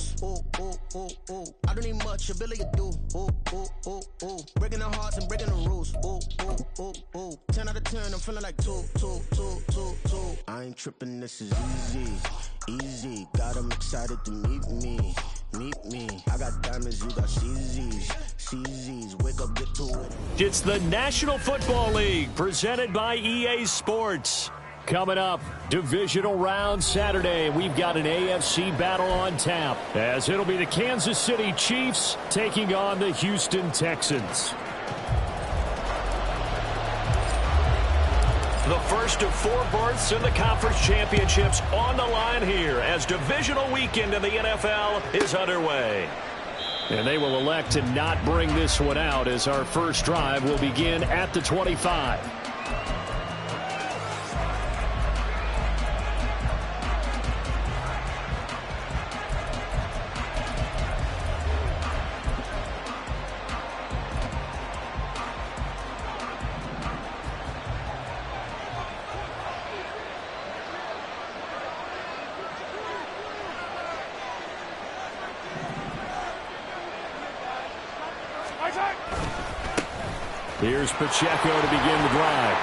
lose. Ooh, ooh, ooh, ooh. I don't need much, ability to do. Ooh, ooh, ooh, ooh. Breaking the hearts and breaking the rules. Ooh, ooh, ooh, ooh. 10 out of 10, I'm feeling like 2. I ain't tripping, this is easy, easy. Got 'em excited to meet me. I got diamonds, you got CZs. Wake up, get to it. It's the National Football League presented by EA Sports. Coming up, divisional round Saturday. We've got an AFC battle on tap, as it'll be the Kansas City Chiefs taking on the Houston Texans. The first of 4 berths in the conference championships on the line here as divisional weekend in the NFL is underway. And they will elect to not bring this one out as our first drive will begin at the 25. Here's Pacheco to begin the drive.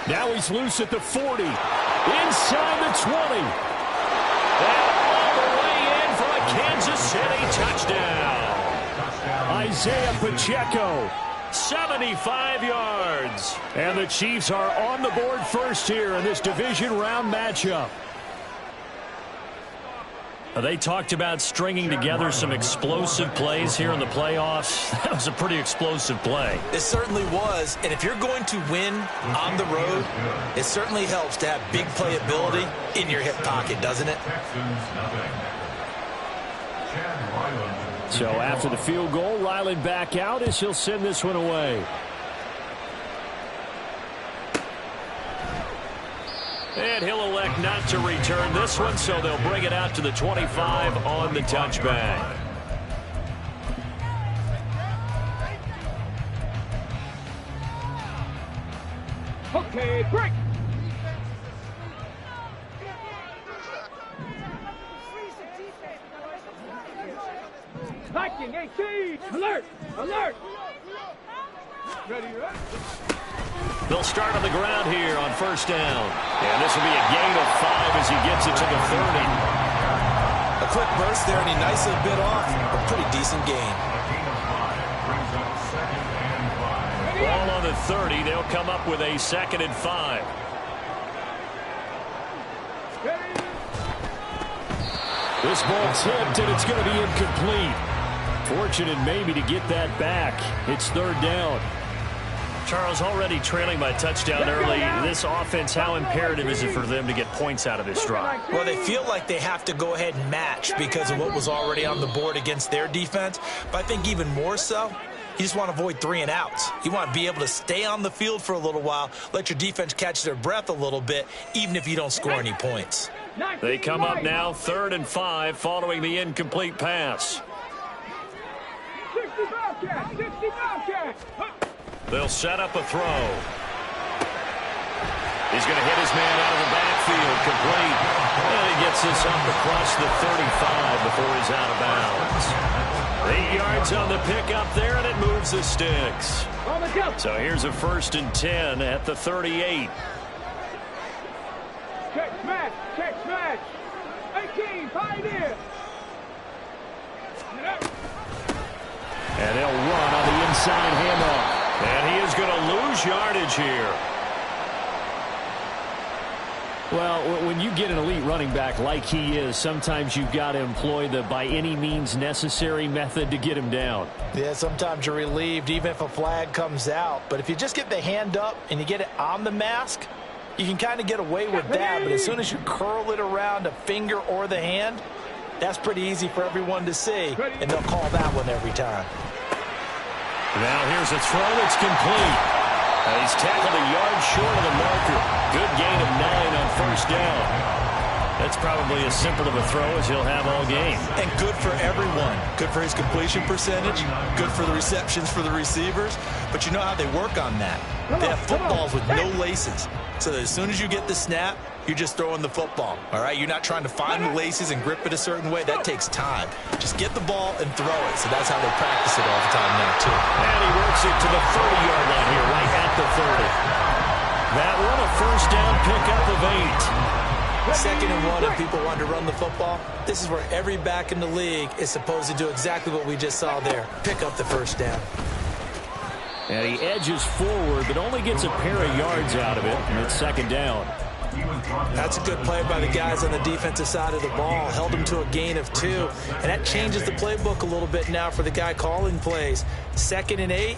Now he's loose at the 40. Inside the 20. And all the way in for a Kansas City touchdown. Isaiah Pacheco, 75 yards. And the Chiefs are on the board first here in this division round matchup. They talked about stringing together some explosive plays here in the playoffs. That was a pretty explosive play. It certainly was. And if you're going to win on the road, it certainly helps to have big playability in your hip pocket, doesn't it? So after the field goal, Ryland back out as he'll send this one away. And he'll elect not to return this one, so they'll bring it out to the 25 on the touchback. Okay, break. Viking 18, alert, alert. Ready, ready. They'll start on the ground here on first down. And this will be a gain of 5 as he gets it to the 30. A quick burst there, and he nicely bit off a pretty decent gain. Ball on the 30. They'll come up with a 2nd and 5. This ball tipped, and it's going to be incomplete. Fortunate maybe to get that back. It's 3rd down. Charles, already trailing by touchdown early. This offense, how imperative is it for them to get points out of this drive? Well, they feel like they have to go ahead and match because of what was already on the board against their defense. But I think even more so, you just want to avoid 3 and outs. You want to be able to stay on the field for a little while, let your defense catch their breath a little bit, even if you don't score any points. They come up now 3rd and 5 following the incomplete pass. 65 They'll set up a throw. He's going to hit his man out of the backfield, complete. And he gets this up across the 35 before he's out of bounds. 8 yards on the pickup there, and it moves the sticks. So here's a 1st and 10 at the 38. Check smash. 18, pioneer. And they'll run on the inside handoff. And he is going to lose yardage here. Well, when you get an elite running back like he is, sometimes you've got to employ the by any means necessary method to get him down. Yeah, sometimes you're relieved even if a flag comes out. But if you just get the hand up and you get it on the mask, you can kind of get away with that. But as soon as you curl it around a finger or the hand, that's pretty easy for everyone to see. And they'll call that one every time. Now here's a throw that's complete. He's tackled a yard short of the marker. Good gain of 9 on first down. That's probably as simple of a throw as he'll have all game. And good for everyone. Good for his completion percentage. Good for the receptions for the receivers. But you know how they work on that. They have footballs with no laces. So that as soon as you get the snap, you're just throwing the football, all right? You're not trying to find the laces and grip it a certain way. That takes time. Just get the ball and throw it. So that's how they practice it all the time now, too. And he works it to the 30-yard line here, right at the 30. That one, a first down pickup of 8. 2nd and 1, if people want to run the football, this is where every back in the league is supposed to do exactly what we just saw there. Pick up the first down. And he edges forward, but only gets a pair of yards out of it, and it's 2nd down. That's a good play by the guys on the defensive side of the ball. Held him to a gain of 2, and that changes the playbook a little bit now for the guy calling plays. 2nd and 8,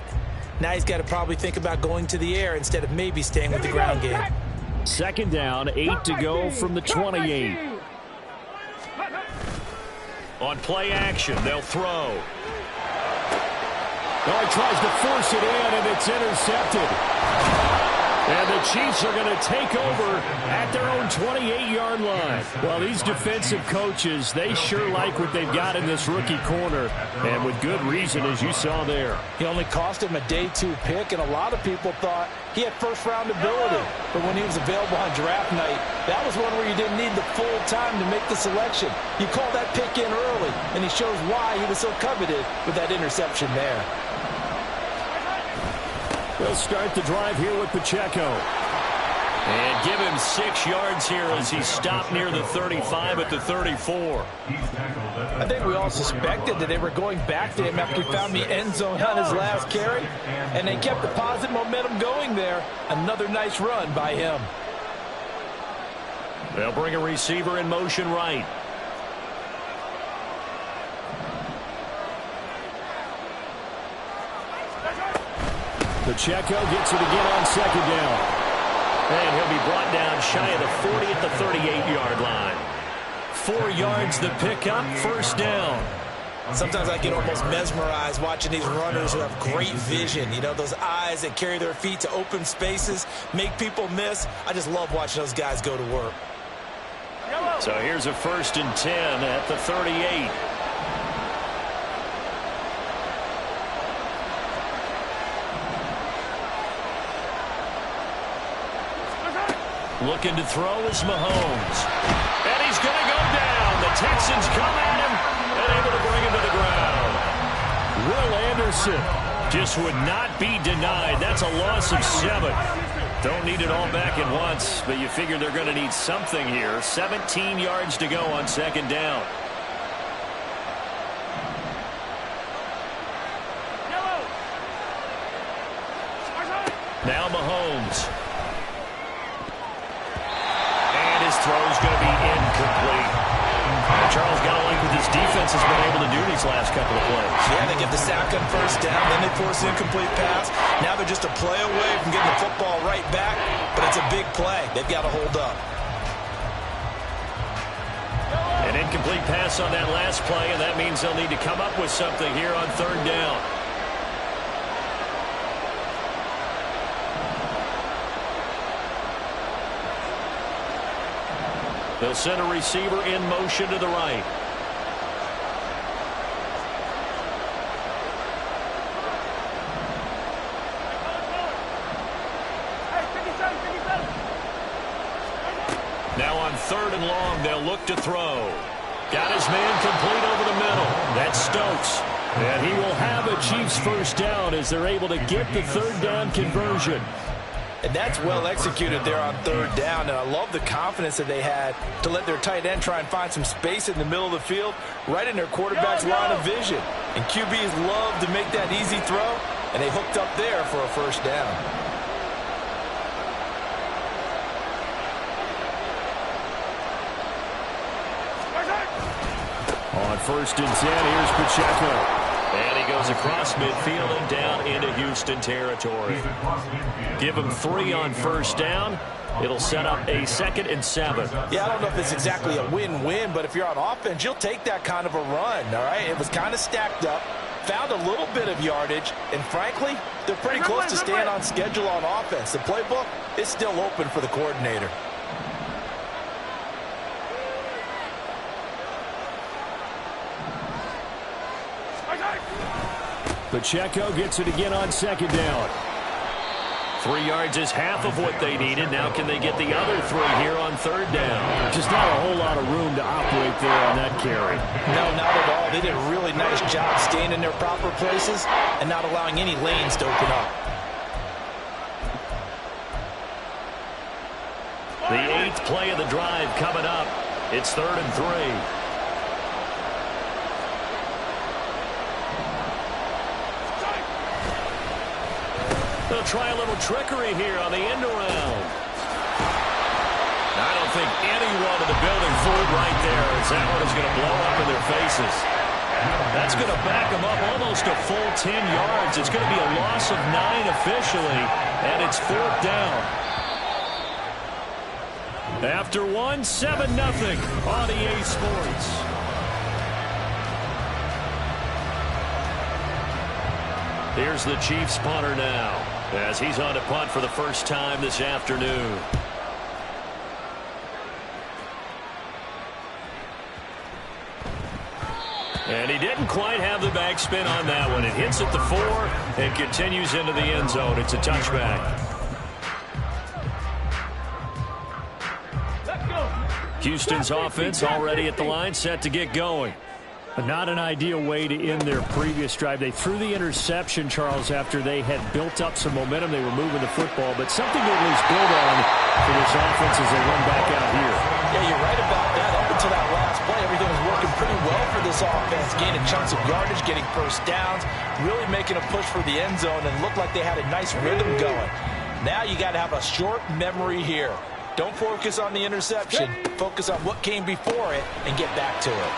now he's got to probably think about going to the air instead of maybe staying with the ground game. 2nd down, 8 to go from the 28. On play action, they'll throw. Oh, he tries to force it in, and it's intercepted. And the Chiefs are going to take over at their own 28-yard line. Well, these defensive coaches, they sure like what they've got in this rookie corner, and with good reason, as you saw there. He only cost him a day 2 pick, and a lot of people thought he had first-round ability. But when he was available on draft night, that was one where you didn't need the full time to make the selection. You call that pick in early, and he shows why he was so coveted with that interception there. They'll start the drive here with Pacheco. And give him 6 yards here as he stopped near the 35 at the 34. I think we all suspected that they were going back to him after he found the end zone on his last carry. And they kept the positive momentum going there. Another nice run by him. They'll bring a receiver in motion right. Pacheco gets it again on 2nd down. And he'll be brought down shy of the 40 at the 38-yard line. 4 yards the pickup, first down. Sometimes I get almost mesmerized watching these runners who have great vision. You know, those eyes that carry their feet to open spaces, make people miss. I just love watching those guys go to work. So here's a 1st and 10 at the 38. Looking to throw is Mahomes. And he's going to go down. The Texans come at him and able to bring him to the ground. Will Anderson just would not be denied. That's a loss of 7. Don't need it all back at once, but you figure they're going to need something here. 17 yards to go on 2nd down. Now Mahomes. Throw's going to be incomplete. Charles got to like what this defense has been able to do these last couple of plays. Yeah, they get the sack on 1st down, then they force an incomplete pass. Now they're just a play away from getting the football right back, but it's a big play. They've got to hold up. An incomplete pass on that last play, and that means they'll need to come up with something here on 3rd down. They'll send a receiver in motion to the right. Now on 3rd and long, they'll look to throw. Got his man complete over the middle. That's Stokes. And he will have a Chiefs first down as they're able to get the 3rd down conversion. And that's well executed there on 3rd down. And I love the confidence that they had to let their tight end try and find some space in the middle of the field, right in their quarterback's line of vision. And QBs love to make that easy throw, and they hooked up there for a first down. On 1st and 10, here's Pacheco. And he goes across midfield and down into Houston territory. Give him 3 on 1st down. It'll set up a 2nd and 7. Yeah, I don't know if it's exactly a win-win, but if you're on offense, you'll take that kind of a run, all right? It was kind of stacked up, found a little bit of yardage, and frankly, they're pretty close to staying on schedule on offense. The playbook is still open for the coordinator. Pacheco gets it again on 2nd down. 3 yards is half of what they needed. Now can they get the other 3 here on 3rd down? Just not a whole lot of room to operate there on that carry. No, not at all. They did a really nice job staying in their proper places and not allowing any lanes to open up. The 8th play of the drive coming up. It's 3rd and 3. They'll try a little trickery here on the end around. I don't think anyone in the building fooled right there, as that one is going to blow up in their faces. That's going to back them up almost a full 10 yards. It's going to be a loss of 9 officially, and it's 4th down. After 1, 7-0 on EA Sports. Here's the Chiefs punter now, as he's on to punt for the first time this afternoon. And he didn't quite have the backspin on that one. It hits at the 4 and continues into the end zone. It's a touchback. Houston's offense already at the line, set to get going. Not an ideal way to end their previous drive. They threw the interception, Charles, after they had built up some momentum. They were moving the football, but something to at least build on for this offense as they run back out here. Yeah, you're right about that. Up until that last play, everything was working pretty well for this offense, gaining chunks of yardage, getting first downs, really making a push for the end zone, and looked like they had a nice rhythm going. Now you got to have a short memory here. Don't focus on the interception. Focus on what came before it and get back to it.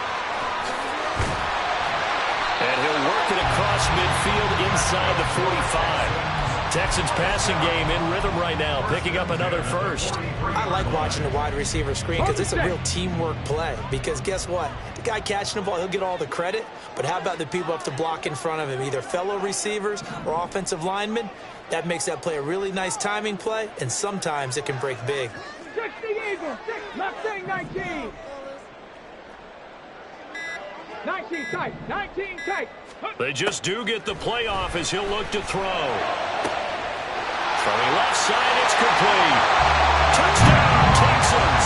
And he'll work it across midfield inside the 45. Texans passing game in rhythm right now, picking up another first. I like watching the wide receiver screen because it's a real teamwork play. Because guess what? The guy catching the ball, he'll get all the credit. But how about the people up to block in front of him, either fellow receivers or offensive linemen? That makes that play a really nice timing play, and sometimes it can break big. 60 Eagles, Mustang 19. 19 tight, 19 tight. They just do get the playoff as he'll look to throw. Throwing left side, it's complete. Touchdown, Texans.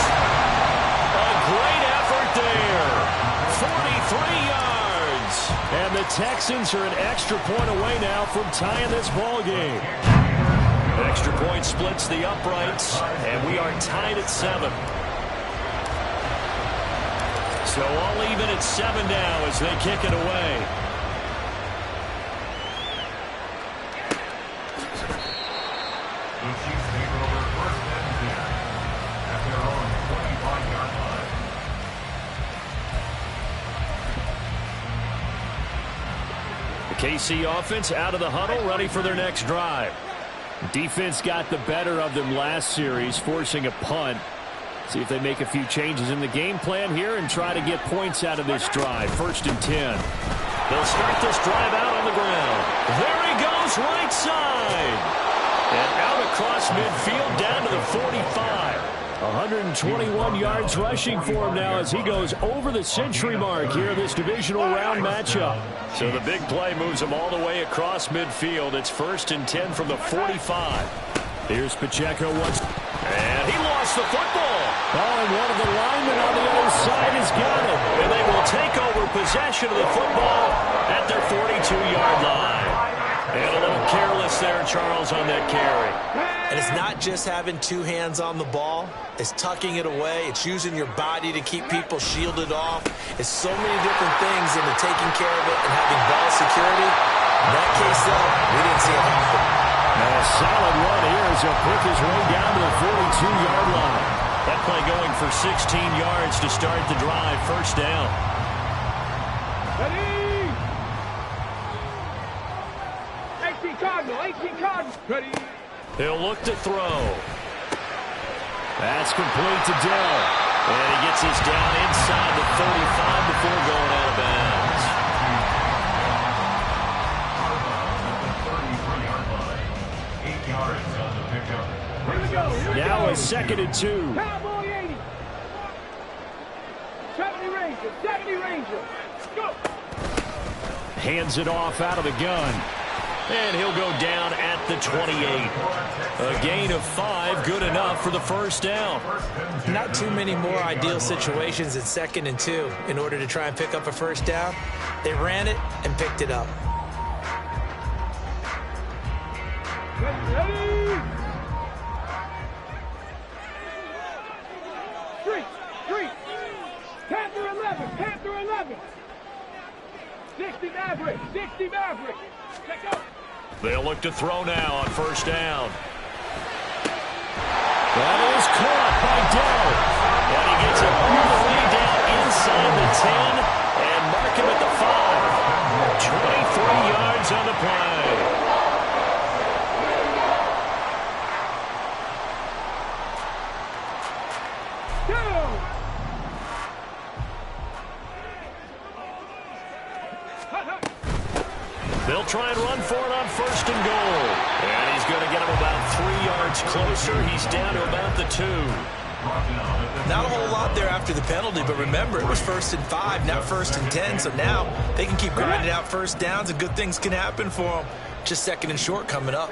A great effort there. 43 yards. And the Texans are an extra point away now from tying this ball game. Extra point splits the uprights, and we are tied at 7. So all even at 7 now as they kick it away. The KC offense out of the huddle, ready for their next drive. Defense got the better of them last series, forcing a punt. See if they make a few changes in the game plan here and try to get points out of this drive. 1st and 10. They'll start this drive out on the ground. There he goes, right side. And out across midfield down to the 45. 121 yards rushing for him now as he goes over the century mark here in this divisional round matchup. So the big play moves him all the way across midfield. It's 1st and 10 from the 45. Here's Pacheco once. And he lost the football. Oh, and one of the linemen on the other side has got it. And they will take over possession of the football at their 42-yard line. And a little careless there, Charles, on that carry. And it's not just having 2 hands on the ball. It's tucking it away. It's using your body to keep people shielded off. It's so many different things into taking care of it and having ball security. In that case, though, we didn't see it happen. Now a solid run here as he'll pick his way down to the 42-yard line. That play going for 16 yards to start the drive. 1st down. Ready? 18 Cardinal, 18 Cardinal. Ready? He'll look to throw. That's complete to Dell. And he gets this down inside the 35 before going out of bounds. Here we go, here we Now go. a 2nd and 2. Cowboy 80. 70 Ranger, 70 Ranger. Go. Hands it off out of the gun. And he'll go down at the 28. A gain of 5, good enough for the first down. Not too many more ideal situations at 2nd and 2 in order to try and pick up a first down. They ran it and picked it up. Ready? Street. Panther 11. 60 Maverick. Check out. They'll look to throw now on first down. That is caught by Dell. And he gets it all the way down inside the 10 and mark him at the 5. 23 yards on the play. They'll try and run for it on 1st and goal. And he's going to get him about 3 yards closer. He's down to about the 2. Not a whole lot there after the penalty, but remember, it was 1st and 5, not 1st and 10. So now they can keep grinding out first downs, and good things can happen for them. Just 2nd and short coming up.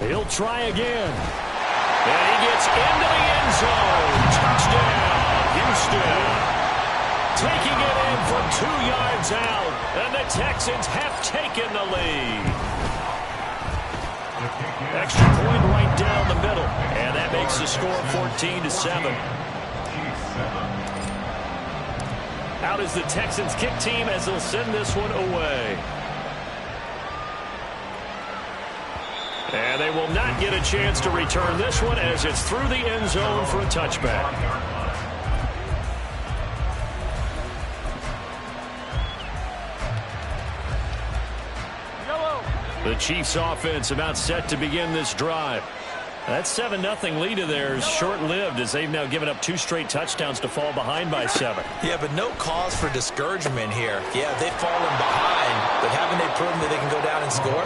He'll try again. And he gets into the end zone. Touchdown, Houston. Taking it in from 2 yards out, and the Texans have taken the lead. Extra point right down the middle, and that makes the score 14-7. Out is the Texans kick team as they'll send this one away. And they will not get a chance to return this one as it's through the end zone for a touchback. The Chiefs offense about set to begin this drive. That 7-0 lead of theirs short-lived as they've now given up 2 straight touchdowns to fall behind by 7. Yeah, but no cause for discouragement here. Yeah, they've fallen behind, but haven't they proven that they can go down and score?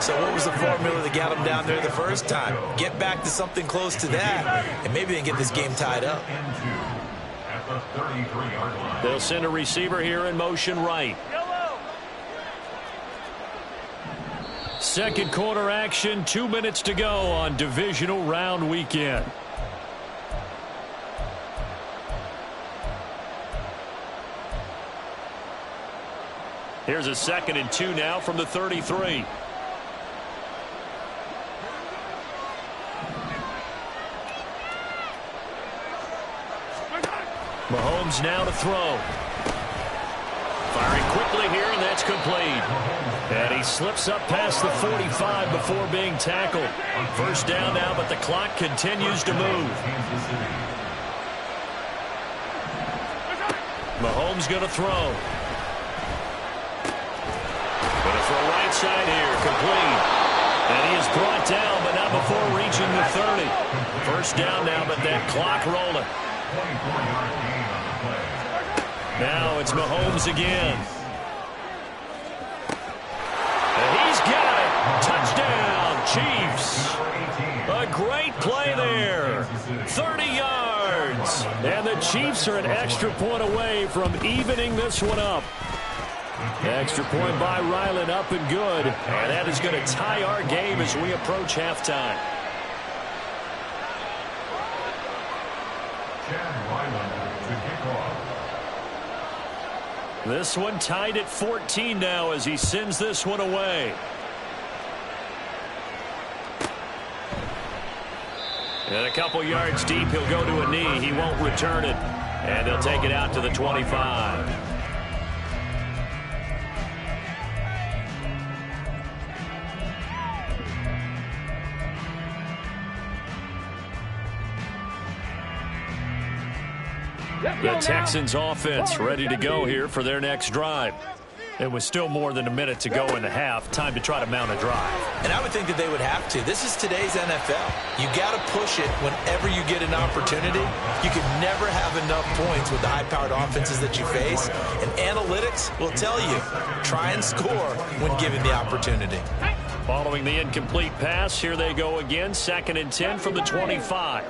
So what was the formula that got them down there the first time? Get back to something close to that, and maybe they can get this game tied up. They'll send a receiver here in motion right. Second quarter action, 2 minutes to go on divisional round weekend. Here's a 2nd and 2 now from the 33. Mahomes now to throw. Firing quickly here, and that's complete. And he slips up past the 45 before being tackled. First down now, but the clock continues to move. Mahomes going to throw. Going to throw right side here, complete. And he is brought down, but not before reaching the 30. First down now, but that clock rolling. Now it's Mahomes again. And he's got it. Touchdown, Chiefs. A great play there. 30 yards. And the Chiefs are an extra point away from evening this one up. Extra point by Ryland, up and good. And that is going to tie our game as we approach halftime. This one tied at 14 now as he sends this one away. And a couple yards deep, he'll go to a knee. He won't return it. And they'll take it out to the 25. The Texans offense ready to go here for their next drive. It was still more than a minute to go in the half. Time to try to mount a drive. And I would think that they would have to. This is today's NFL. You got to push it whenever you get an opportunity. You can never have enough points with the high-powered offenses that you face. And analytics will tell you, try and score when given the opportunity. Following the incomplete pass, here they go again. 2nd and 10 from the 25.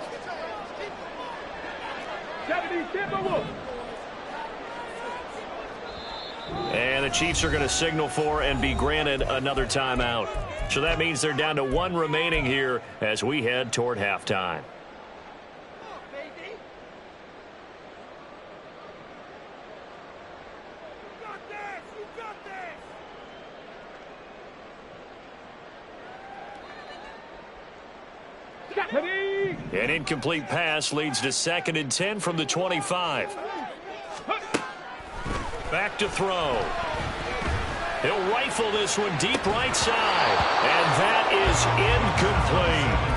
And the Chiefs are going to signal for and be granted another timeout. So that means they're down to one remaining here as we head toward halftime. An incomplete pass leads to 2nd and 10 from the 25. Back to throw. He'll rifle this one deep right side. And that is incomplete.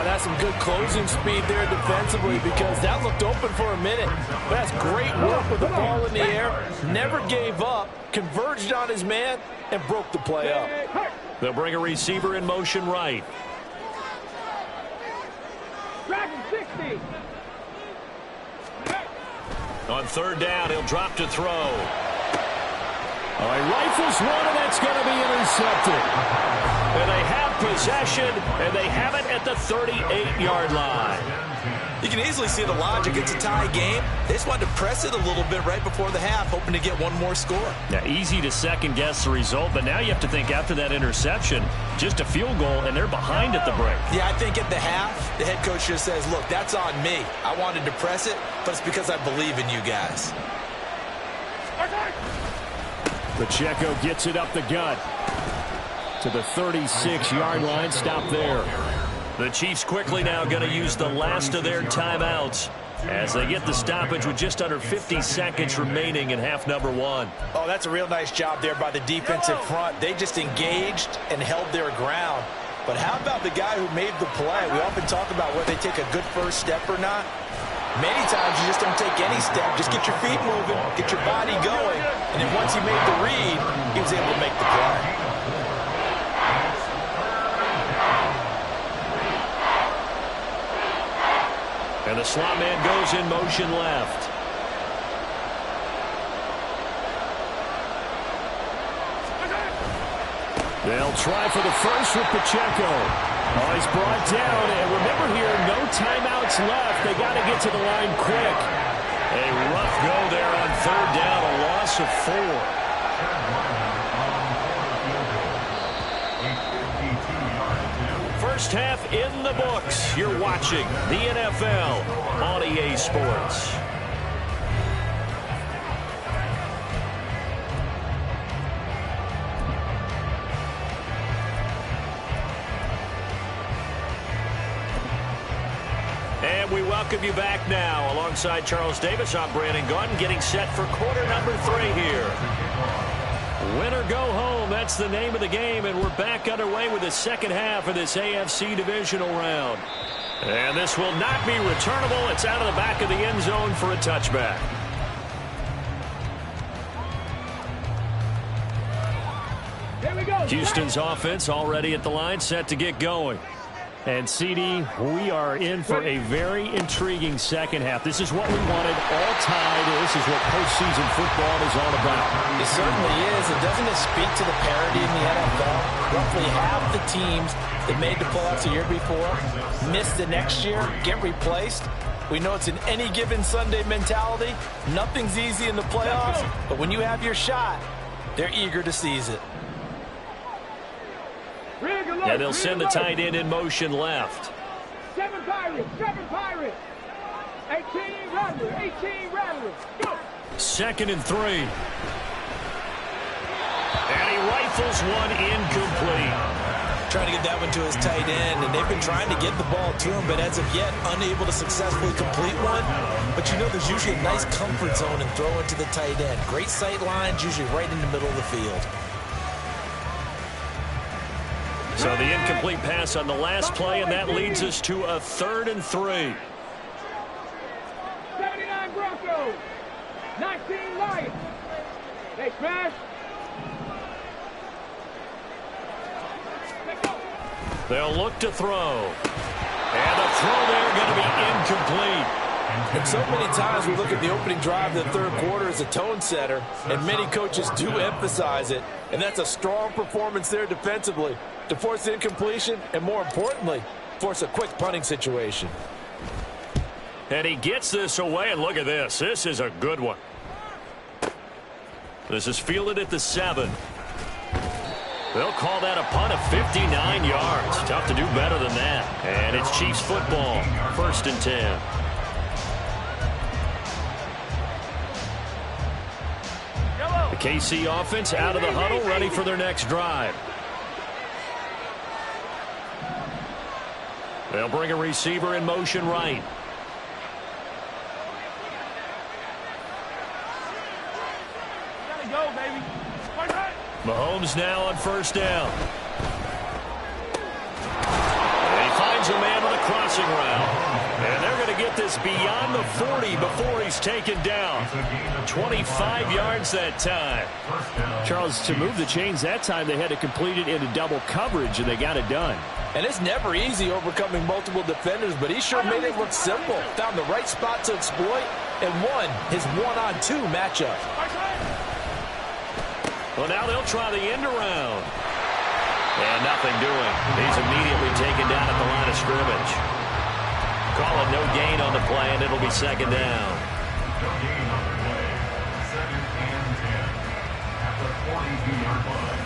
That's some good closing speed there defensively because that looked open for a minute. But that's great work with the ball in the air. Never gave up, converged on his man, and broke the play up. They'll bring a receiver in motion right. 60. On 3rd down, he'll drop to throw. He rifles one, and that's going to be intercepted. And they have possession, and they have it at the 38-yard line. You can easily see the logic. It's a tie game. They just wanted to press it a little bit right before the half, hoping to get one more score. Now, easy to second-guess the result, but now you have to think after that interception, just a field goal, and they're behind at the break. Yeah, I think at the half, the head coach just says, look, that's on me. I wanted to press it, but it's because I believe in you guys. Pacheco gets it up the gut to the 36-yard line. Stop there. The Chiefs quickly now going to use the last of their timeouts as they get the stoppage with just under 50 seconds remaining in half number 1. Oh, that's a real nice job there by the defensive front. They just engaged and held their ground. But how about the guy who made the play? We often talk about whether they take a good first step or not. Many times you just don't take any step. Just get your feet moving, get your body going. And then once he made the read, he was able to make the play. And the slot man goes in motion left. They'll try for the first with Pacheco. He's brought down. And remember here, no timeouts left. They got to get to the line quick. A rough go there on 3rd down, a loss of 4. First half in the books. You're watching the NFL on EA Sports. And we welcome you back now. Alongside Charles Davis, I'm Brandon Gunn, getting set for quarter number 3 here. Win or go home, that's the name of the game, and we're back underway with the second half of this AFC divisional round. And this will not be returnable. It's out of the back of the end zone for a touchback. Here we go. Houston's offense already at the line, set to get going. And, CD, we are in for a very intriguing second half. This is what we wanted, all tied. This is what postseason football is all about. It certainly is. And doesn't it speak to the parity in the NFL? Roughly half the teams that made the playoffs the year before miss the next year, get replaced. We know it's an any given Sunday mentality. Nothing's easy in the playoffs, but when you have your shot, they're eager to seize it. And they'll send the tight end in motion left. 7 Pirates, 7 Pirates. 18 Rattlers, 18 Rattlers. Go. 2nd and 3. And he rifles one incomplete. Trying to get that one to his tight end, and they've been trying to get the ball to him, but as of yet, unable to successfully complete one. But you know there's usually a nice comfort zone and throw it to the tight end. Great sight lines, usually right in the middle of the field. So the incomplete pass on the last play, and that leads us to a 3rd and 3. 79 Broncos, 19 Lions. They smash. They'll look to throw. And the throw there going to be incomplete. And so many times we look at the opening drive of the third quarter as a tone setter, and many coaches do emphasize it. And that's a strong performance there defensively to force incompletion and, more importantly, force a quick punting situation. And he gets this away, and look at this. This is a good one. This is fielded at the 7. They'll call that a punt of 59 yards. Tough to do better than that. And it's Chiefs football, 1st and 10. The KC offense out of the huddle, ready for their next drive. They'll bring a receiver in motion right. Go, baby. Mahomes now on 1st down. And he finds a man with a crossing route. And they're going to get this beyond the 40 before he's taken down. 25 yards that time. Charles, to move the chains that time, they had to complete it into double coverage, and they got it done. And it's never easy overcoming multiple defenders, but he sure made it look simple. Found the right spot to exploit and won his 1-on-2 matchup. Well, now they'll try the end around. And nothing doing. He's immediately taken down at the line of scrimmage. Call it no gain on the play, and it'll be 2nd down. No gain on the play. 2nd and 10 at the 42-yard line.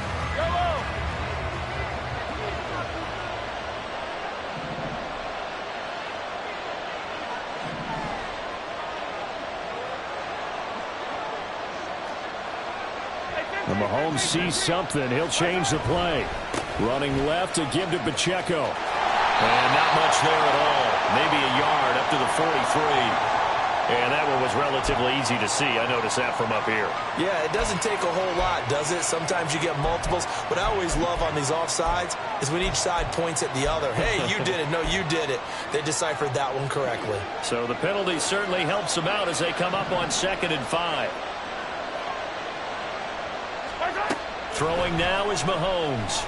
When Mahomes sees something, he'll change the play. Running left to give to Pacheco. And not much there at all. Maybe a yard up to the 43. And that one was relatively easy to see. I noticed that from up here. Yeah, it doesn't take a whole lot, does it? Sometimes you get multiples. What I always love on these offsides is when each side points at the other. Hey, you did it. No, you did it. They deciphered that one correctly. So the penalty certainly helps them out as they come up on 2nd and 5. Throwing now is Mahomes.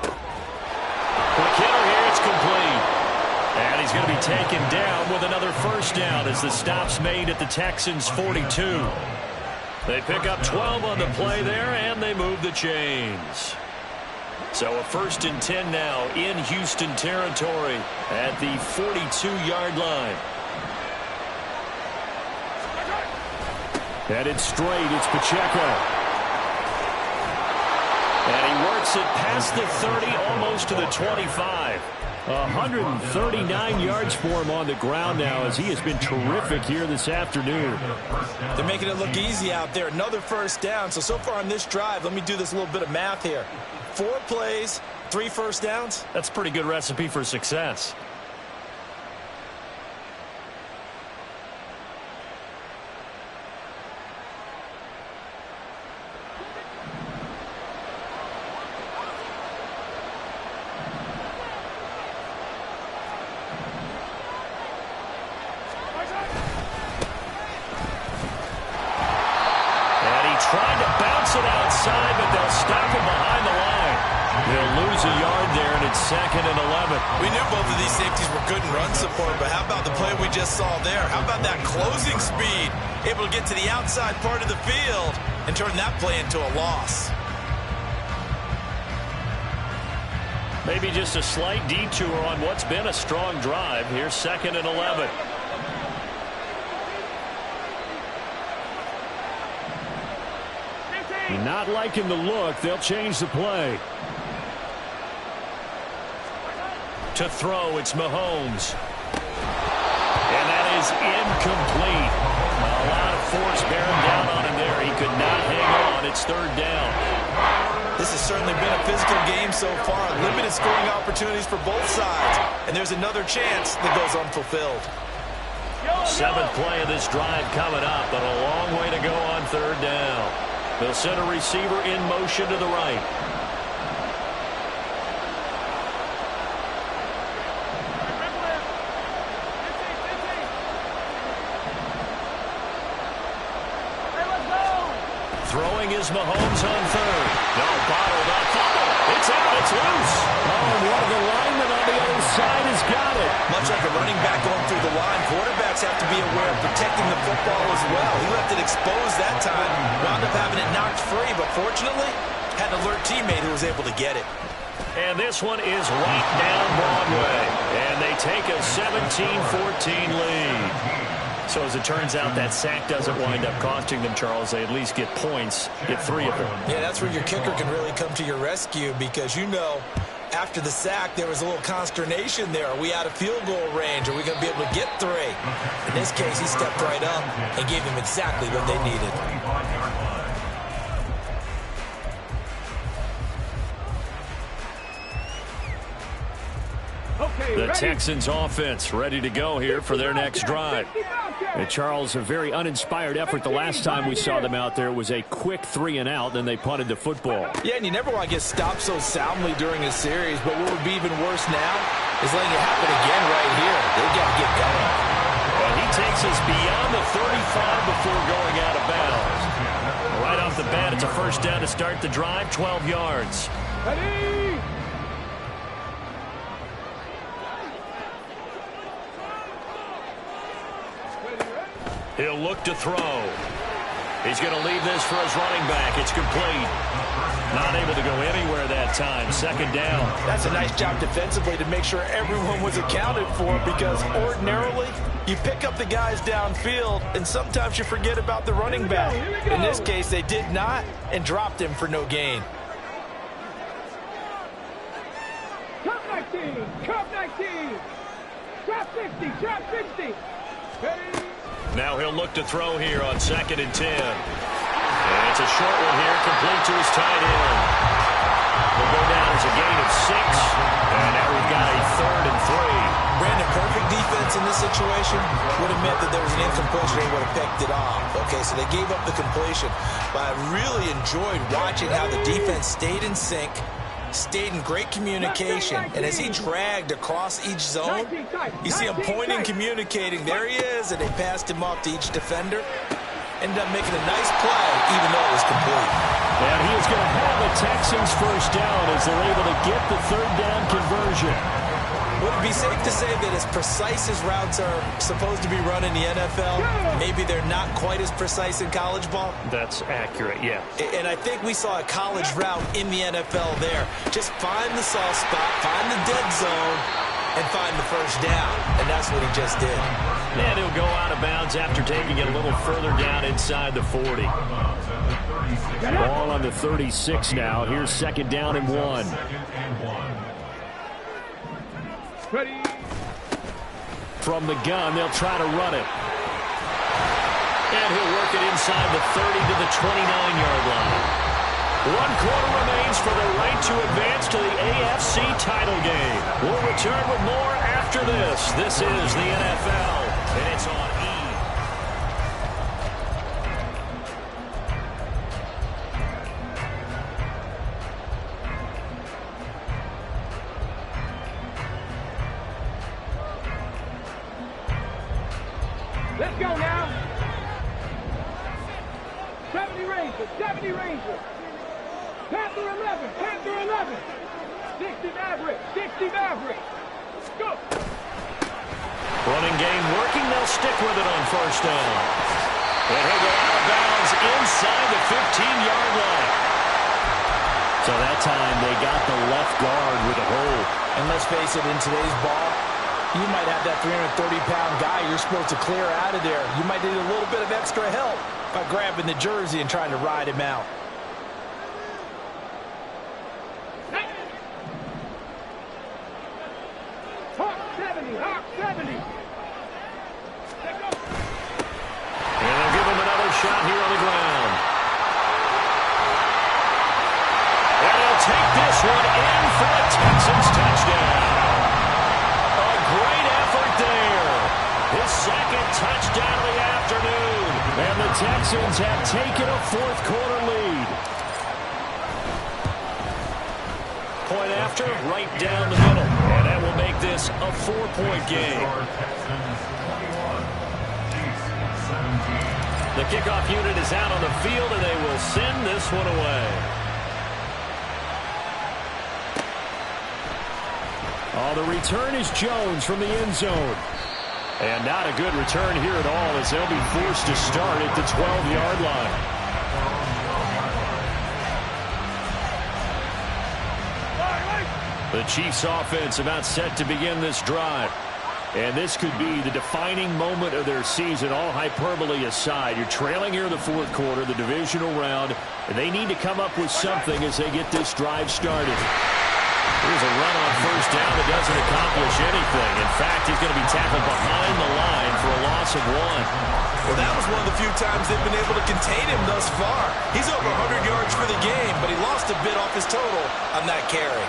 Quick hitter here, it's complete. And he's going to be taken down with another 1st down as the stop's made at the Texans' 42. They pick up 12 on the play there, and they move the chains. So a 1st and 10 now in Houston territory at the 42-yard line. Headed straight, it's Pacheco. And he works it past the 30, almost to the 25. 139 yards for him on the ground now as he has been terrific here this afternoon. They're making it look easy out there. Another 1st down. So far on this drive, let me do this little bit of math here. 4 plays, 3 1st downs. That's a pretty good recipe for success. Trying to bounce it outside, but they'll stop him behind the line. They'll lose a yard there, and it's 2nd and 11. We knew both of these safeties were good in run support, but how about the play we just saw there? How about that closing speed? Able to get to the outside part of the field and turn that play into a loss. Maybe just a slight detour on what's been a strong drive. Here's 2nd and 11. Not liking the look. They'll change the play. To throw, it's Mahomes. And that is incomplete. A lot of force bearing down on him there. He could not hang on. It's 3rd down. This has certainly been a physical game so far. Limited scoring opportunities for both sides. And there's another chance that goes unfulfilled. 7th play of this drive coming up, but a long way to go on 3rd down. They'll send a receiver in motion to the right. Throwing is Mahomes on 3rd. No, bottled up. It's out. It's loose. Oh, one of the linemen on the other side has got it. Much like a running back going through the line, quarterbacks have to be aware of protecting the football as well. He left it exposed that time. Wound up having it knocked free, but fortunately, had an alert teammate who was able to get it. And this one is right down Broadway. And they take a 17-14 lead. So as it turns out, that sack doesn't wind up costing them, Charles. They at least get points, get 3 of them. Yeah, that's where your kicker can really come to your rescue because, after the sack, there was a little consternation there. Are we out of field goal range? Are we going to be able to get 3? In this case, he stepped right up and gave them exactly what they needed. The Texans offense ready to go here for their next drive. And Charles, a very uninspired effort. The last time we saw them out there was a quick 3-and-out, then they punted the football. Yeah, and you never want to get stopped so soundly during a series, but what would be even worse now is letting it happen again right here. They've got to get going. And he takes us beyond the 35 before going out of bounds. Right off the bat, it's a first down to start the drive, 12 yards. Ready? He'll look to throw. He's going to leave this for his running back. It's complete. Not able to go anywhere that time. Second down. That's a nice job defensively to make sure everyone was accounted for because ordinarily you pick up the guys downfield and sometimes you forget about the running back. In this case, they did not and dropped him for no gain. Drop 19. Drop 19. Drop 60. Drop 60. Ready? Now he'll look to throw here on 2nd and 10. And it's a short one here, complete to his tight end. Will go down as a gain of 6. And now we've got a 3rd and 3. Brandon, perfect defense in this situation would have meant that there was an incompletion. They would have picked it off. Okay, so they gave up the completion. But I really enjoyed watching how the defense stayed in sync, stayed in great communication, and as he dragged across each zone, you see him pointing, communicating. There he is, and they passed him off to each defender. Ended up making a nice play, even though it was complete. And he is going to have the Texans first down as they're able to get the 3rd down conversion. Would it be safe to say that as precise as routes are supposed to be run in the NFL, maybe they're not quite as precise in college ball? That's accurate, yeah. And I think we saw a college route in the NFL there. Just find the soft spot, find the dead zone, and find the first down. And that's what he just did. And he'll go out of bounds after taking it a little further down inside the 40. Ball on the 36 now. Here's 2nd down and 1. Ready? From the gun, they'll try to run it. And he'll work it inside the 30 to the 29-yard line. 1 quarter remains for the right to advance to the AFC title game. We'll return with more after this. This is the NFL, and it's on E! Let's go now. 70 Rangers. 70 Rangers. Panther 11. Panther 11. 60 Maverick. 60 Maverick. Go. Running game working. They'll stick with it on first down. And he'll go out of bounds inside the 15-yard line. So that time they got the left guard with a hold. And let's face it, in today's ball, you might have that 330-pound guy you're supposed to clear out of there. You might need a little bit of extra help by grabbing the jersey and trying to ride him out. Hawk 70. Hawk 70. And they'll give him another shot here on the ground. And he'll take this one in for a Texans touchdown. A great effort there. His 2nd touchdown of the afternoon. And the Texans have taken a 4th quarter lead. Point after, right down the middle. And that will make this a 4-point game. The kickoff unit is out on the field, and they will send this one away. Oh, the return is Jones from the end zone. And not a good return here at all as they'll be forced to start at the 12-yard line. The Chiefs offense about set to begin this drive. And this could be the defining moment of their season, all hyperbole aside. You're trailing here in the fourth quarter, the divisional round, and they need to come up with something as they get this drive started. Here's a run on first down that doesn't accomplish anything. In fact, he's going to be tackled behind the line for a loss of 1. Well, that was one of the few times they've been able to contain him thus far. He's over 100 yards for the game, but he lost a bit off his total on that carry.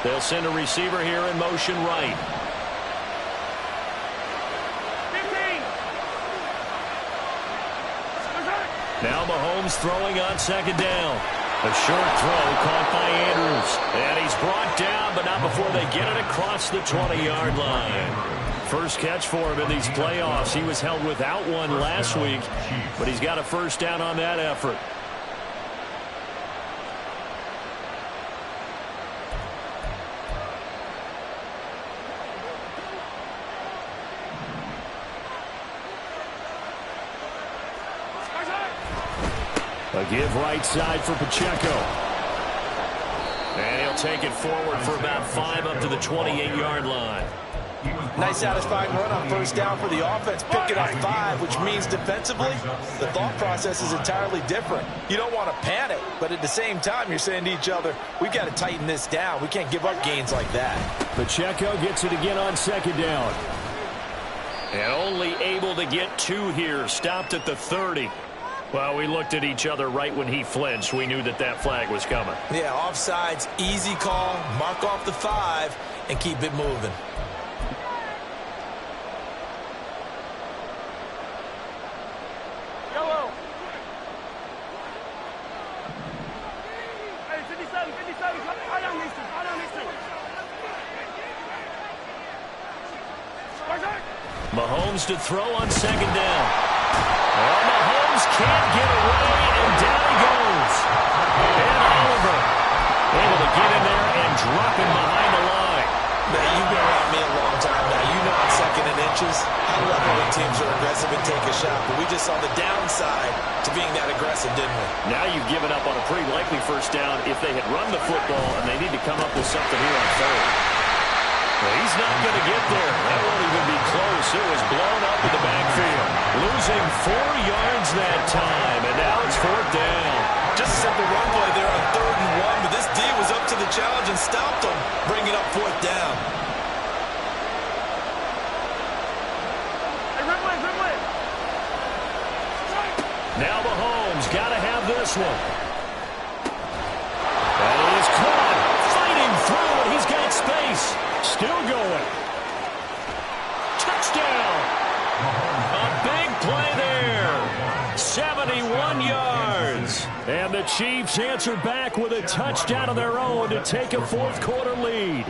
They'll send a receiver here in motion right. 15. Now Mahomes throwing on second down. A short throw caught by Andrews. And he's brought down, but not before they get it across the 20-yard line. First catch for him in these playoffs. He was held without one last week, but he's got a first down on that effort. A give right side for Pacheco. And he'll take it forward for about 5 up to the 28-yard line. Nice satisfying run on first down for the offense. Picking up 5, which means defensively, the thought process is entirely different. You don't want to panic, but at the same time, you're saying to each other, we've got to tighten this down. We can't give up gains like that. Pacheco gets it again on second down. And only able to get 2 here. Stopped at the 30. Well, we looked at each other right when he flinched. We knew that that flag was coming. Yeah, offsides, easy call, mark off the 5, and keep it moving. Yellow. Hey, 57, 57. I don't listen. Mahomes to throw on second down. Well, Mahomes can't get away, and down he goes. And Oliver able to get in there and drop him behind the line. Now, you've been around me a long time now. You know I'm second in inches. I love it when teams are aggressive and take a shot, but we just saw the downside to being that aggressive, didn't we? Now you've given up on a pretty likely first down if they had run the football, and they need to come up with something here on third. Well, he's not going to get there. That won't even be close. It was blown up in the backfield. Losing 4 yards that time, and now it's fourth down. Just a simple run play there on 3rd and 1, but this D was up to the challenge and stopped them, bringing up fourth down. Hey, Rimley. Now Mahomes got to have this one. And he is caught, fighting through, and he's got space. Still going. Touchdown. A big play there. 71 yards. And the Chiefs answer back with a touchdown of their own to take a fourth quarter lead.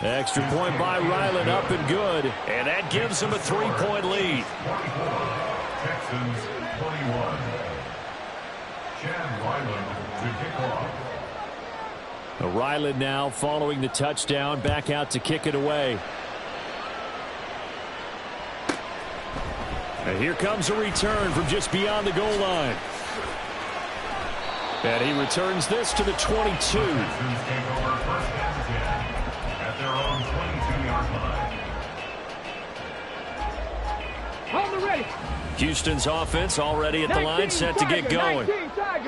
Extra point by Ryland, up and good. And that gives them a 3-point lead. Texans 21. Chad Ryland to kick off. Ryland now following the touchdown, back out to kick it away. And here comes a return from just beyond the goal line. And he returns this to the 22. Texans take over first and 10 at their own 22-yard line. Hold the ready. Houston's offense already at the line, set to get going.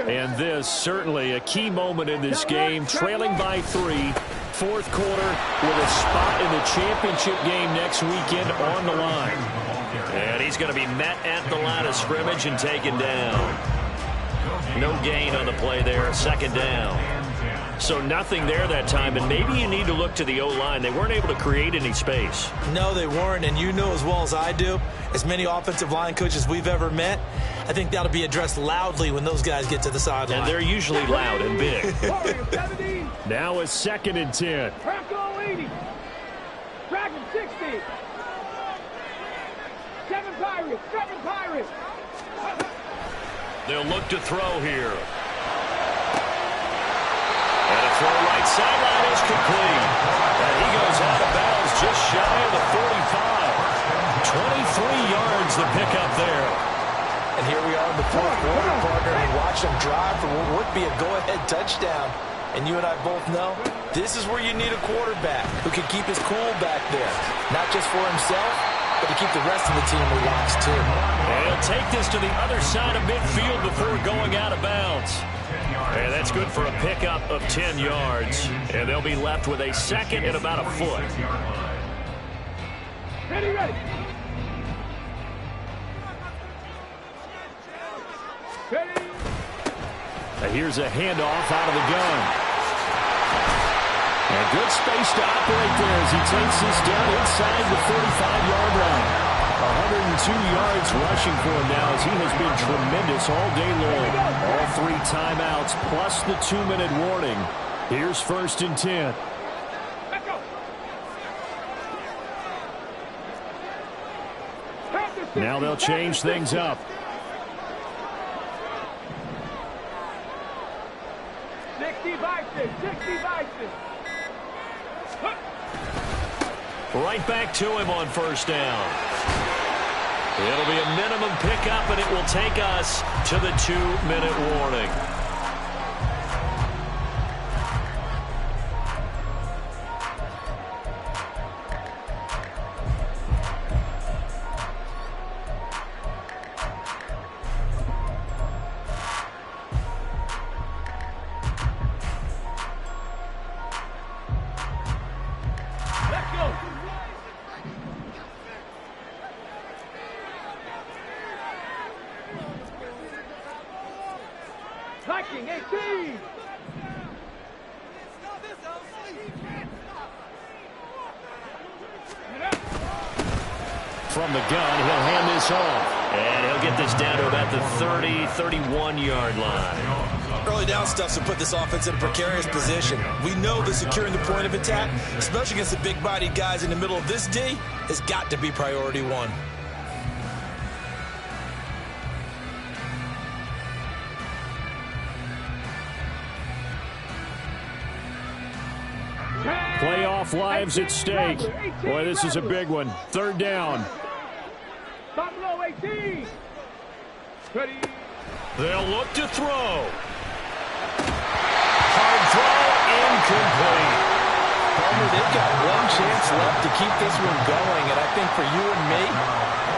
And this certainly a key moment in this game, trailing by 3, fourth quarter with a spot in the championship game next weekend on the line. And he's going to be met at the line of scrimmage and taken down. No gain on the play there, second down. So nothing there that time, and maybe you need to look to the O-line. They weren't able to create any space. No, they weren't, and you know as well as I do, as many offensive line coaches we've ever met, I think that'll be addressed loudly when those guys get to the sideline. And they're usually loud and big. Now a 2nd and 10. Crack on 80. Crack him 60. 7 Pirates. They'll look to throw here. And a throw right sideline is complete. And he goes out of bounds just shy of the 45. 23 yards the pickup there. And here we are in the fourth quarter, partner, and watch them drive for what would be a go-ahead touchdown. And you and I both know this is where you need a quarterback who can keep his cool back there. Not just for himself, but to keep the rest of the team relaxed too. And he'll take this to the other side of midfield before going out of bounds. And that's good for a pickup of 10 yards. And they'll be left with a second and about a foot. Ready, ready. Ready. Here's a handoff out of the gun. And good space to operate there as he takes this down inside the 35-yard line. 102 yards rushing for him now as he has been tremendous all day long. All 3 timeouts plus the 2-minute warning. Here's 1st and 10. Now they'll change things up. Right back to him on 1st down. It'll be a minimum pickup, and it will take us to the 2-minute warning. Viking 18. From the gun, he'll hand this off. And he'll get this down to about the 30, 31-yard line. Early down stuff to put this offense in a precarious position. We know that securing the point of attack, especially against the big-bodied guys in the middle of this D, has got to be priority one. Playoff lives at stake. Boy, this is a big one. 3rd down. Buffalo 18. Ready. They'll look to throw. Hard throw, incomplete. Palmer, they've got one chance left to keep this one going, and I think for you and me,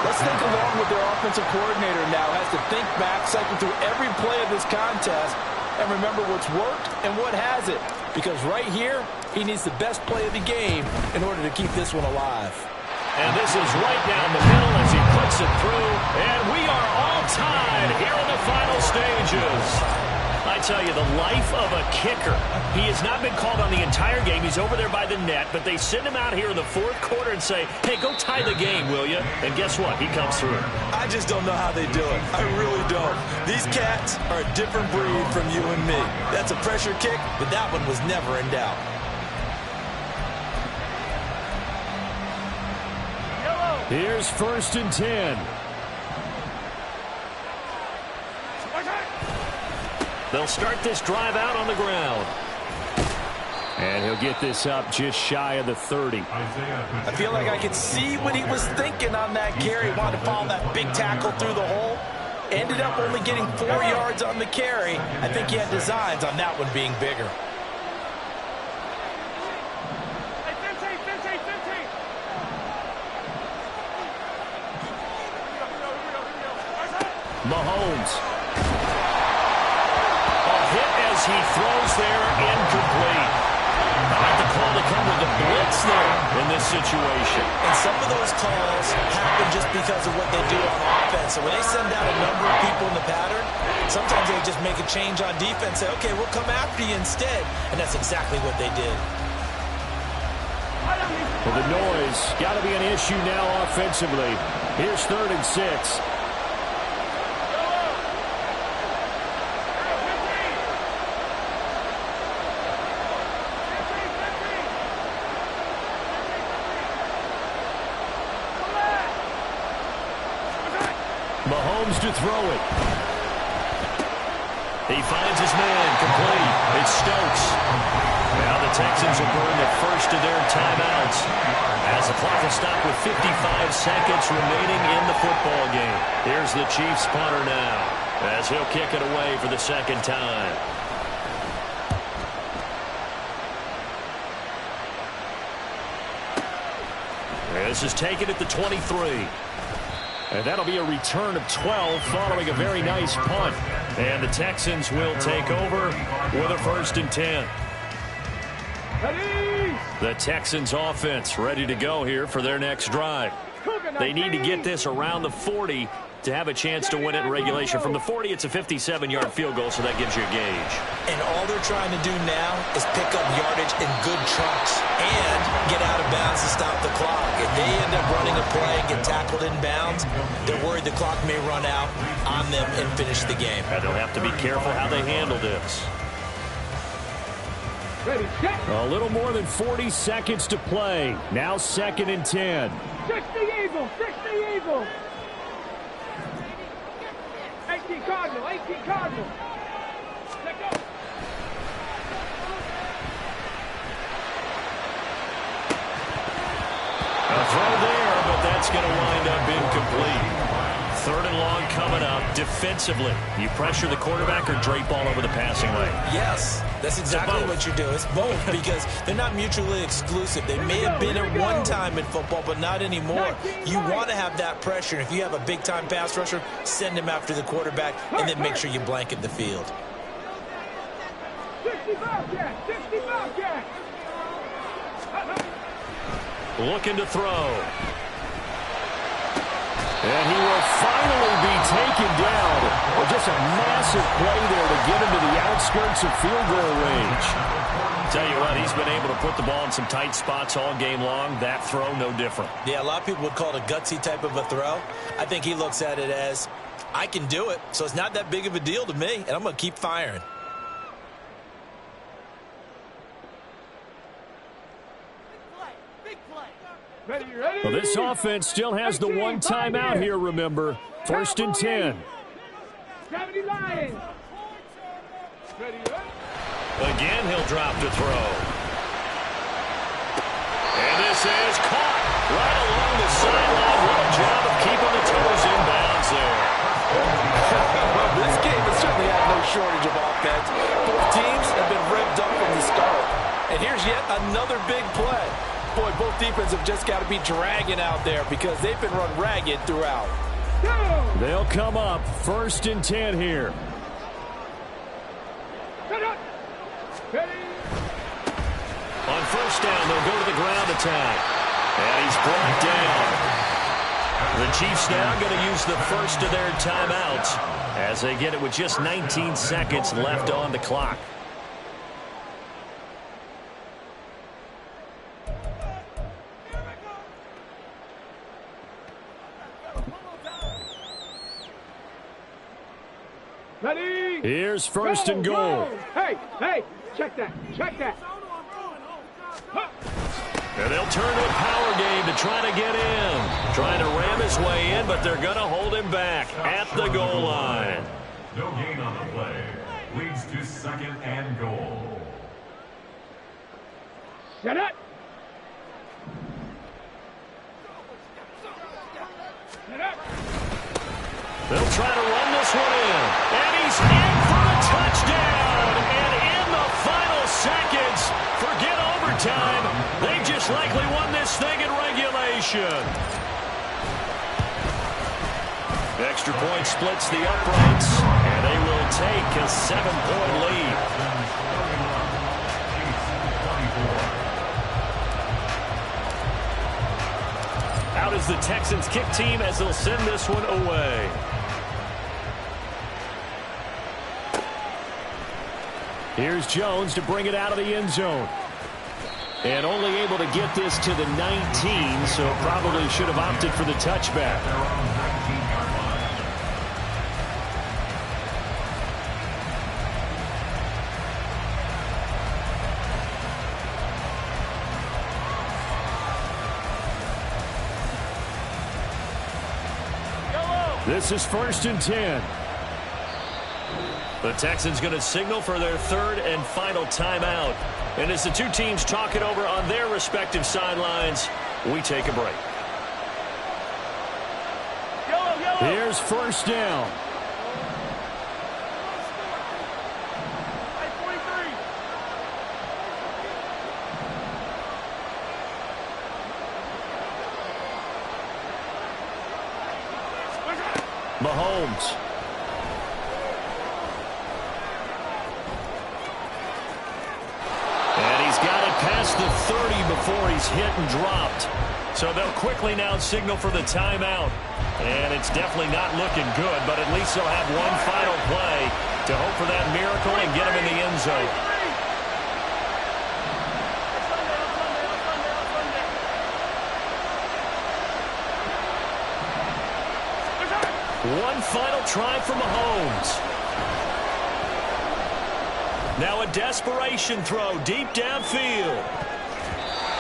let's think along with their offensive coordinator now. Has to think back, cycle through every play of this contest, and remember what's worked and what hasn't. Because right here, he needs the best play of the game in order to keep this one alive. And this is right down the middle as he puts it through. And we are all tied here in the final stages. I tell you, the life of a kicker. He has not been called on the entire game. He's over there by the net, but they send him out here in the 4th quarter and say, hey, go tie the game, will you? And guess what? He comes through. I just don't know how they do it. I really don't. These cats are a different breed from you and me. That's a pressure kick, but that one was never in doubt. Here's 1st and 10. They'll start this drive out on the ground. And he'll get this up just shy of the 30. I feel like I could see what he was thinking on that carry. Wanted to follow that big tackle through the hole. Ended up only getting 4 yards on the carry. I think he had designs on that one being bigger. Mahomes. A hit as he throws there, incomplete. I like the call to come with the blitz there in this situation. And some of those calls happen just because of what they do on offense. So when they send out a number of people in the pattern, sometimes they just make a change on defense, say, okay, we'll come after you instead. And that's exactly what they did. Well, the noise got to be an issue now offensively. Here's 3rd and 6. Mahomes to throw it. He finds his man, complete. It's Stokes. Now the Texans will burn the first of their timeouts as the clock will stop with 55 seconds remaining in the football game. Here's the Chiefs punter now as he'll kick it away for the 2nd time. This is taken at the 23. And that'll be a return of 12 following a very nice punt. And the Texans will take over with a 1st and 10. The Texans offense ready to go here for their next drive. They need to get this around the 40 to have a chance to win it in regulation. From the 40, it's a 57-yard field goal, so that gives you a gauge. And all they're trying to do now is pick up yardage in good chunks and get out of bounds to stop the clock. If they end up running a play and get tackled in bounds, they're worried the clock may run out on them and finish the game. And they'll have to be careful how they handle this. Ready, set. A little more than 40 seconds to play. Now 2nd and 10. 60 Eagles, 60 Eagles. 18 Cardinal, 18 Cardinal. Let go. A throw there, but that's going to wind up incomplete. 3rd and long coming up. Defensively, you pressure the quarterback or drape all over the passing lane? Yes, that's exactly what you do. It's both because they're not mutually exclusive. They may have been at one time in football, but not anymore. You want to have that pressure. If you have a big-time pass rusher, send him after the quarterback, and then make sure you blanket the field. 65 gas, 65 gas. Looking to throw. And he will finally be taken down. Well, just a massive play there to get him to the outskirts of field goal range. Tell you what, he's been able to put the ball in some tight spots all game long. That throw, no different. Yeah, a lot of people would call it a gutsy type of a throw. I think he looks at it as, I can do it, so it's not that big of a deal to me, and I'm going to keep firing. Ready, ready. Well, this offense still has the one timeout here, remember. 1st and 10. 70 Lions. Ready, ready. Again, he'll drop to throw. And this is caught right along the sideline. What a job of keeping the toes in bounds there. Well, this game has certainly had no shortage of offense. Both teams have been revved up from the start. And here's yet another big play. Boy, both defenses have just got to be dragging out there because they've been run ragged throughout. They'll come up 1st and 10 here. Ready. On 1st down, they'll go to the ground attack. And he's brought down. The Chiefs now going to use the first of their timeouts as they get it with just 19 seconds left on the clock. Ready. Here's 1st and goal. Hey, hey, check that, check that. And they'll turn to a power game to try to get in. Trying to ram his way in, but they're going to hold him back at the goal line. No gain on the play. Leads to 2nd and goal. Set up. Set up. They'll try to run this one in. And he's in for the touchdown. And in the final seconds, forget overtime. They just likely won this thing in regulation. Extra point splits the uprights. And they will take a 7-point lead. Out is the Texans kick team as they'll send this one away. Here's Jones to bring it out of the end zone. And only able to get this to the 19, so probably should have opted for the touchback. This is 1st and 10. The Texans going to signal for their 3rd and final timeout. And as the two teams talk it over on their respective sidelines, we take a break. Here's 1st down. Mahomes. And he's got it past the 30 before he's hit and dropped. So they'll quickly now signal for the timeout. And it's definitely not looking good, but at least they'll have one final play to hope for that miracle and get him in the end zone. One final try for Mahomes. Now a desperation throw deep downfield.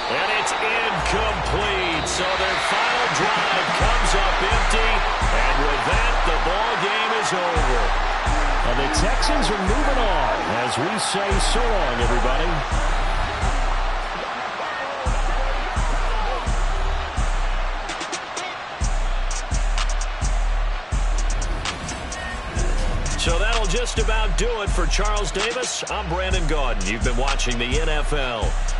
And it's incomplete. So their final drive comes up empty. And with that, the ball game is over. Well, the Texans are moving on as we say so long, everybody. So that'll just about do it for Charles Davis. I'm Brandon Gaudin. You've been watching the NFL.